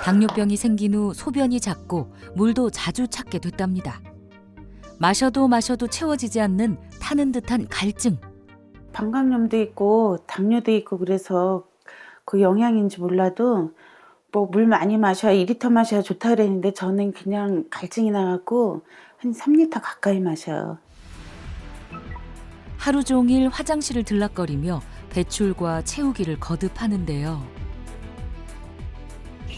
당뇨병이 생긴 후 소변이 잦고 물도 자주 찾게 됐답니다. 마셔도 채워지지 않는 타는 듯한 갈증. 방광염도 있고 당뇨도 있고 그래서 그 영양인지 몰라도 뭐 물 많이 마셔야 2리터 마셔야 좋다 그랬는데 저는 그냥 갈증이 나갖고 한 3리터 가까이 마셔요. 하루 종일 화장실을 들락거리며 배출과 채우기를 거듭하는데요.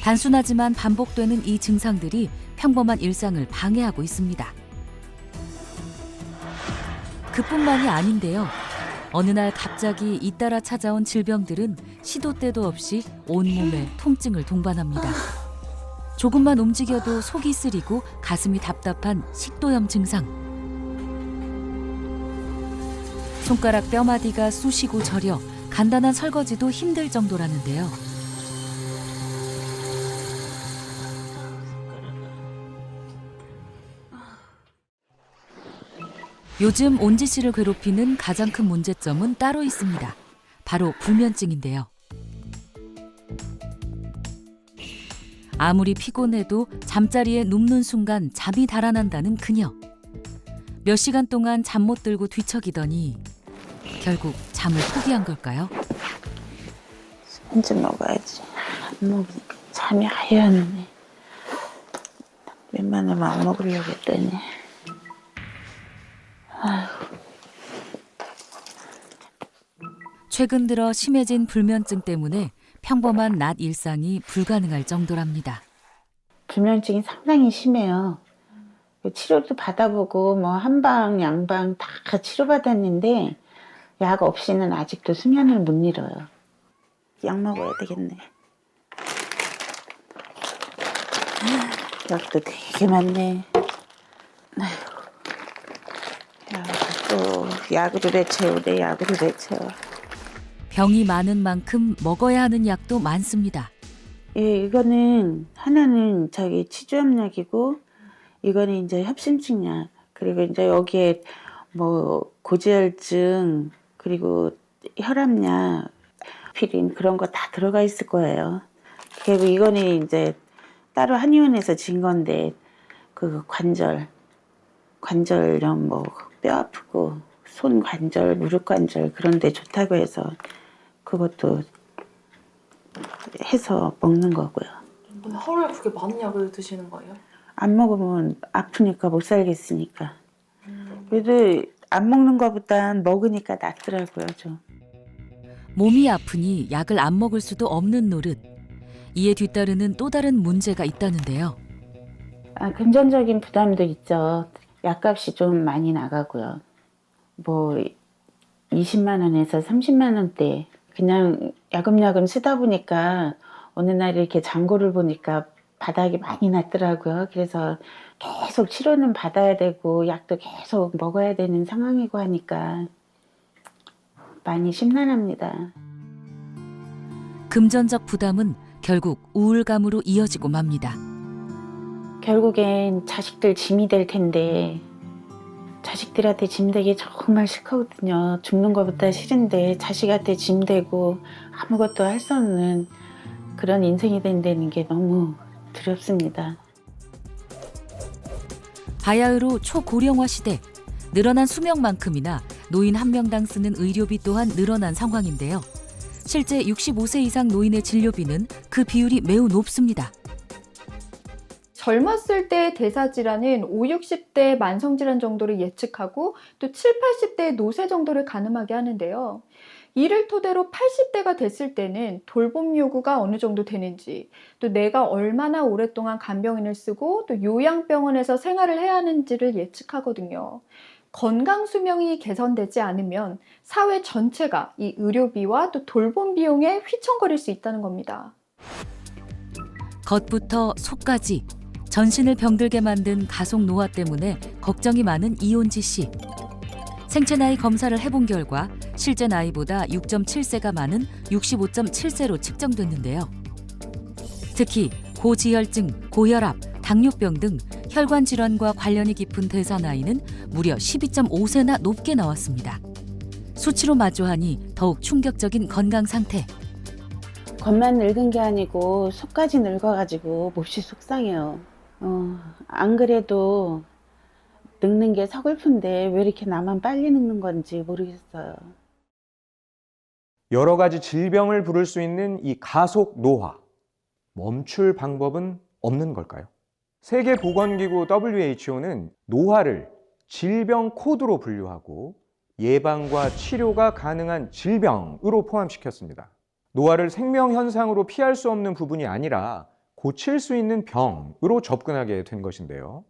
단순하지만 반복되는 이 증상들이 평범한 일상을 방해하고 있습니다. 그뿐만이 아닌데요. 어느 날 갑자기 잇따라 찾아온 질병들은 시도 때도 없이 온몸에 통증을 동반합니다. 조금만 움직여도 속이 쓰리고 가슴이 답답한 식도염 증상. 손가락 뼈마디가 쑤시고 저려 간단한 설거지도 힘들 정도라는데요. 요즘 온지 씨를 괴롭히는 가장 큰 문제점은 따로 있습니다. 바로 불면증인데요. 아무리 피곤해도 잠자리에 눕는 순간 잠이 달아난다는 그녀. 몇 시간 동안 잠 못 들고 뒤척이더니 결국 잠을 포기한 걸까요? 한 점 먹어야지. 안 먹으니까 잠이 아예 안 오네. 웬만하면 안 먹으려고 했더니. 최근 들어 심해진 불면증 때문에 평범한 낮 일상이 불가능할 정도랍니다. 불면증이 상당히 심해요. 치료도 받아보고 뭐 한방, 양방 다 치료받았는데 약 없이는 아직도 수면을 못 이뤄요. 약 먹어야 되겠네. 약도 되게 많네. 또 약으로 내채우래, 약으로 내채워. 병이 많은 만큼 먹어야 하는 약도 많습니다. 예, 이거는 하나는 저기 치주염약이고 이거는 이제 협심증 약. 그리고 이제 여기에 뭐 고지혈증 그리고 혈압약, 피린 그런 거 다 들어가 있을 거예요. 그리고 이거는 이제 따로 한의원에서 진 건데 그 관절염 뭐 뼈 아프고 손 관절, 무릎 관절 그런 데 좋다고 해서 그것도 해서 먹는 거고요. 하루에 그렇게 많은 약을 드시는 거예요? 안 먹으면 아프니까 못 살겠으니까. 그래도 안 먹는 것보단 먹으니까 낫더라고요, 좀. 몸이 아프니 약을 안 먹을 수도 없는 노릇. 이에 뒤따르는 또 다른 문제가 있다는데요. 금전적인 부담도 있죠. 약값이 좀 많이 나가고요. 뭐 20만 원에서 30만 원대 그냥 야금야금 쓰다 보니까 어느 날 이렇게 잔고를 보니까 바닥이 많이 났더라고요. 그래서 계속 치료는 받아야 되고 약도 계속 먹어야 되는 상황이고 하니까 많이 심란합니다. 금전적 부담은 결국 우울감으로 이어지고 맙니다. 결국엔 자식들 짐이 될 텐데 자식들한테 짐 되기 정말 싫거든요. 죽는 것보다 싫은데 자식한테 짐 되고 아무것도 할 수 없는 그런 인생이 된다는 게 너무 두렵습니다. 바야흐로 초고령화 시대, 늘어난 수명만큼이나 노인 한 명당 쓰는 의료비 또한 늘어난 상황인데요. 실제 65세 이상 노인의 진료비는 그 비율이 매우 높습니다. 젊었을 때의 대사질환은 5, 60대 만성질환 정도를 예측하고 또 7, 80대의 노쇠 정도를 가늠하게 하는데요. 이를 토대로 80대가 됐을 때는 돌봄 요구가 어느 정도 되는지, 또 내가 얼마나 오랫동안 간병인을 쓰고 또 요양병원에서 생활을 해야 하는지를 예측하거든요. 건강 수명이 개선되지 않으면 사회 전체가 이 의료비와 또 돌봄 비용에 휘청거릴 수 있다는 겁니다. 겉부터 속까지 전신을 병들게 만든 가속 노화 때문에 걱정이 많은 이온지 씨. 생체 나이 검사를 해본 결과 실제 나이보다 6.7세가 많은 65.7세로 측정됐는데요. 특히 고지혈증, 고혈압, 당뇨병 등 혈관 질환과 관련이 깊은 대사 나이는 무려 12.5세나 높게 나왔습니다. 수치로 마주하니 더욱 충격적인 건강 상태. 겉만 늙은 게 아니고 속까지 늙어가지고 몹시 속상해요. 안 그래도 늙는 게 서글픈데 왜 이렇게 나만 빨리 늙는 건지 모르겠어요. 여러 가지 질병을 부를 수 있는 이 가속 노화. 멈출 방법은 없는 걸까요? 세계보건기구 WHO는 노화를 질병 코드로 분류하고 예방과 치료가 가능한 질병으로 포함시켰습니다. 노화를 생명현상으로 피할 수 없는 부분이 아니라 고칠 수 있는 병으로 접근하게 된 것인데요.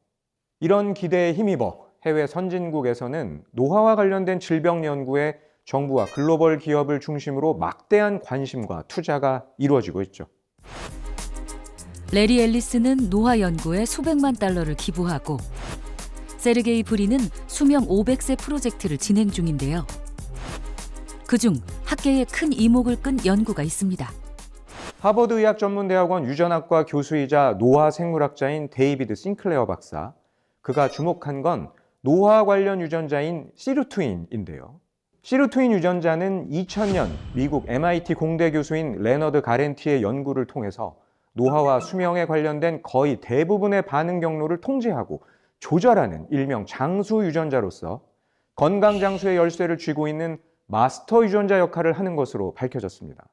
이런 기대에 힘입어 해외 선진국에서는 노화와 관련된 질병 연구에 정부와 글로벌 기업을 중심으로 막대한 관심과 투자가 이루어지고 있죠. 레리 앨리스는 노화 연구에 수백만 달러를 기부하고 세르게이 브린은 수명 500세 프로젝트를 진행 중인데요. 그중 학계에 큰 이목을 끈 연구가 있습니다. 하버드 의학전문대학원 유전학과 교수이자 노화 생물학자인 데이비드 싱클레어 박사. 그가 주목한 건 노화 관련 유전자인 시루트윈인데요. 시루트윈 유전자는 2000년 미국 MIT 공대 교수인 레너드 가렌티의 연구를 통해서 노화와 수명에 관련된 거의 대부분의 반응 경로를 통제하고 조절하는 일명 장수 유전자로서 건강 장수의 열쇠를 쥐고 있는 마스터 유전자 역할을 하는 것으로 밝혀졌습니다.